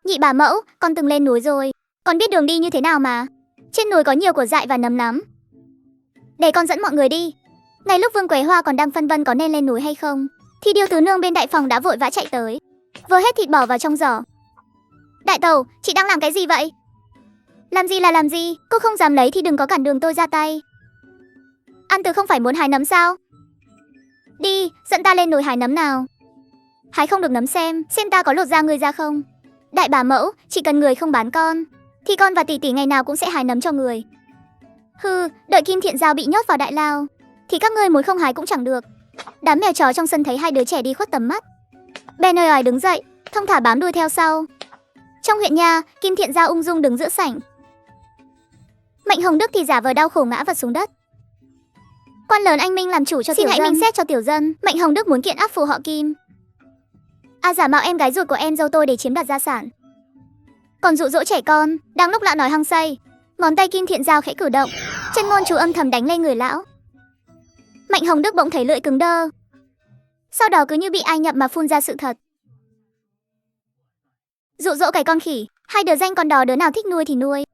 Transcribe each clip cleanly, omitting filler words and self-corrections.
Nhị bà mẫu, con từng lên núi rồi. Con biết đường đi như thế nào mà. Trên núi có nhiều cỏ dại và nấm lắm. Để con dẫn mọi người đi. Ngay lúc Vương Quế Hoa còn đang phân vân có nên lên núi hay không, thì Điêu Tứ Nương bên đại phòng đã vội vã chạy tới, vơ hết thịt bỏ vào trong giỏ. Đại tẩu, chị đang làm cái gì vậy? Làm gì là làm gì, cô không dám lấy thì đừng có cản đường tôi ra tay. An Từ không phải muốn hái nấm sao? Đi, dẫn ta lên núi hái nấm nào. Hái không được nấm xem ta có lột da người ra không. Đại bà mẫu, chỉ cần người không bán con, thì con và tỷ tỷ ngày nào cũng sẽ hái nấm cho người. Hừ, đợi Kim Thiện Giao bị nhốt vào đại lao, thì các ngươi muốn không hái cũng chẳng được. Đám mèo chó trong sân thấy hai đứa trẻ đi khuất tầm mắt, bèn ơi ỏi đứng dậy, thong thả bám đuôi theo sau. Trong huyện nha, Kim Thiện Giao ung dung đứng giữa sảnh. Mạnh Hồng Đức thì giả vờ đau khổ ngã vật xuống đất. Quan lớn anh minh làm chủ cho tiểu dân. Xin hãy minh xét cho tiểu dân. Mạnh Hồng Đức muốn kiện áp phủ họ Kim. Giả mạo em gái ruột của em dâu tôi để chiếm đoạt gia sản, còn dụ dỗ trẻ con. Đang lúc lão nói hăng say, ngón tay Kim Thiện Giao khẽ cử động, chân ngôn chú âm thầm đánh lên người lão. Mạnh Hồng Đức bỗng thấy lưỡi cứng đơ, sau đó cứ như bị ai nhậm mà phun ra sự thật. Dụ dỗ cái con khỉ, hai đứa danh con đó đứa nào thích nuôi thì nuôi.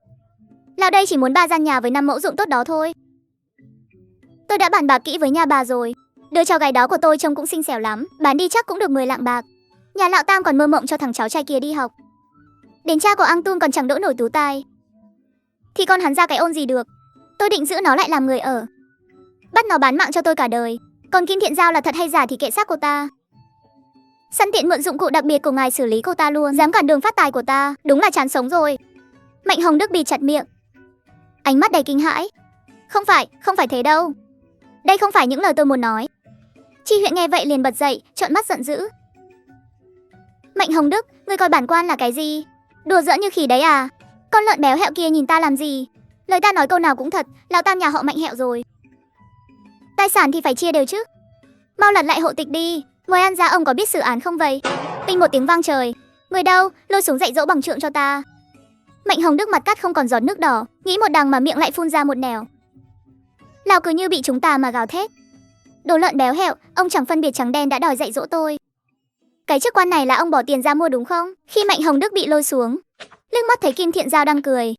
Lão đây chỉ muốn 3 gian nhà với 5 mẫu ruộng tốt đó thôi. Tôi đã bàn bạc kỹ với nhà bà rồi, đứa cháu gái đó của tôi trông cũng xinh xẻo lắm, bán đi chắc cũng được 10 lạng bạc. Nhà lão Tam còn mơ mộng cho thằng cháu trai kia đi học, đến cha của Ang Tun còn chẳng đỗ nổi tú tài, thì con hắn ra cái ôn gì được. Tôi định giữ nó lại làm người ở, bắt nó bán mạng cho tôi cả đời. Còn Kim Thiện Giao là thật hay giả thì kệ xác cô ta. Sẵn tiện mượn dụng cụ đặc biệt của ngài xử lý cô ta luôn. Dám cản đường phát tài của ta, đúng là chán sống rồi. Mạnh Hồng Đức bịt chặt miệng, ánh mắt đầy kinh hãi. Không phải thế đâu. Đây không phải những lời tôi muốn nói. Chi huyện nghe vậy liền bật dậy, trợn mắt giận dữ. Mạnh Hồng Đức, ngươi coi bản quan là cái gì? Đùa giỡn như khỉ đấy à? Con lợn béo hẹo kia nhìn ta làm gì? Lời ta nói câu nào cũng thật, lão Tam nhà họ Mạnh hẹo rồi. Tài sản thì phải chia đều chứ. Mau lật lại hộ tịch đi. Ngồi ăn ra ông có biết xử án không vậy? Tinh một tiếng vang trời. Người đâu, lôi xuống dạy dỗ bằng trượng cho ta. Mạnh Hồng Đức mặt cắt không còn giọt nước đỏ, nghĩ một đằng mà miệng lại phun ra một nẻo. Lão cứ như bị chúng ta mà gào thét. Đồ lợn béo hẹo, ông chẳng phân biệt trắng đen đã đòi dạy dỗ tôi. Cái chức quan này là ông bỏ tiền ra mua đúng không? Khi Mạnh Hồng Đức bị lôi xuống, liếc mắt thấy Kim Thiện Giao đang cười,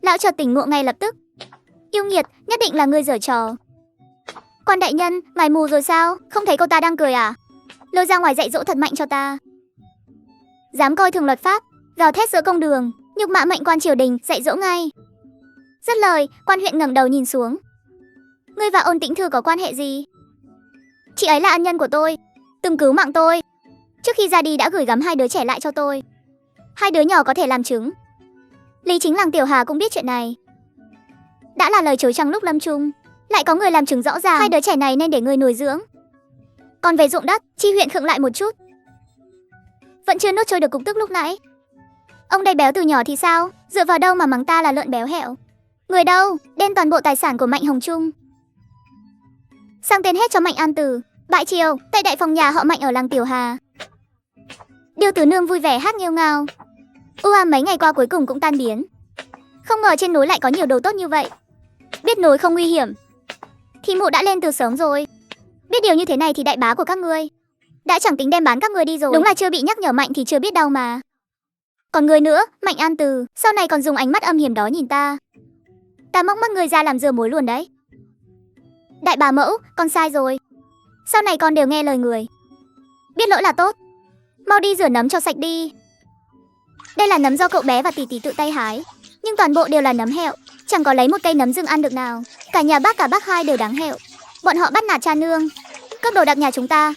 lão chợt tỉnh ngộ ngay lập tức. Yêu nghiệt, nhất định là ngươi giở trò. Quan đại nhân, ngài mù rồi sao? Không thấy cô ta đang cười à? Lôi ra ngoài dạy dỗ thật mạnh cho ta. Dám coi thường luật pháp, gào thét giữa công đường, nhục mạ mệnh quan triều đình, dạy dỗ ngay. Dứt lời, quan huyện ngẩng đầu nhìn xuống. Ngươi và Ôn Tĩnh Thư có quan hệ gì? Chị ấy là ân nhân của tôi, từng cứu mạng tôi. Trước khi ra đi đã gửi gắm 2 đứa trẻ lại cho tôi. 2 đứa nhỏ có thể làm chứng. Lý chính làng Tiểu Hà cũng biết chuyện này. Đã là lời chối trăng lúc lâm chung, lại có người làm chứng rõ ràng. 2 đứa trẻ này nên để người nuôi dưỡng. Còn về ruộng đất, Chi huyện khựng lại một chút, vẫn chưa nuốt trôi được cục tức lúc nãy. Ông đây béo từ nhỏ thì sao? Dựa vào đâu mà mắng ta là lợn béo hẹo? Người đâu, đem toàn bộ tài sản của Mạnh Hồng Trung sang tên hết cho Mạnh An Từ. Bãi chiều, tại đại phòng nhà họ Mạnh ở làng Tiểu Hà, Điêu Tứ Nương vui vẻ hát nghêu ngao. Mấy ngày qua cuối cùng cũng tan biến. Không ngờ trên núi lại có nhiều đồ tốt như vậy. Biết núi không nguy hiểm thì mụ đã lên từ sớm rồi. Biết điều như thế này thì đại bá của các ngươi đã chẳng tính đem bán các ngươi đi rồi. Đúng là chưa bị nhắc nhở mạnh thì chưa biết đau mà. Còn ngươi nữa, Mạnh An Từ, sau này còn dùng ánh mắt âm hiểm đó nhìn ta. Ta móc mắt ngươi ra làm dưa muối luôn đấy. Đại bà mẫu, con sai rồi. Sau này con đều nghe lời người. Biết lỗi là tốt. Mau đi rửa nấm cho sạch đi. Đây là nấm do cậu bé và tỷ tỷ tự tay hái, nhưng toàn bộ đều là nấm hẹo, chẳng có lấy một cây nấm rừng ăn được nào. Cả nhà bác cả bác hai đều đáng hẹo. Bọn họ bắt nạt cha nương, cướp đồ đạc nhà chúng ta,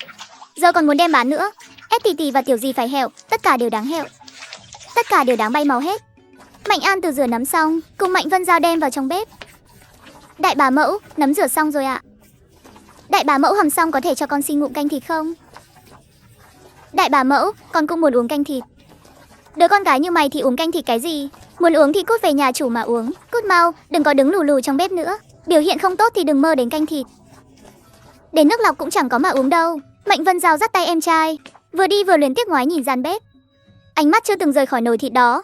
giờ còn muốn đem bán nữa. Ép tỷ tỷ và tiểu gì phải hẹo, tất cả đều đáng hẹo, tất cả đều đáng bay màu hết. Mạnh An Từ rửa nấm xong, cùng Mạnh Vân Giao đem vào trong bếp. Đại bà mẫu, nấm rửa xong rồi ạ. Đại bà mẫu hầm xong có thể cho con xin ngụm canh thịt không? Đại bà mẫu, con cũng muốn uống canh thịt. Đứa con gái như mày thì uống canh thịt cái gì? Muốn uống thì cút về nhà chủ mà uống. Cút mau, đừng có đứng lù lù trong bếp nữa. Biểu hiện không tốt thì đừng mơ đến canh thịt. Đến nước lọc cũng chẳng có mà uống đâu. Mạnh Vân Giao dắt tay em trai, vừa đi vừa luyến tiếc ngoái nhìn gian bếp. Ánh mắt chưa từng rời khỏi nồi thịt đó.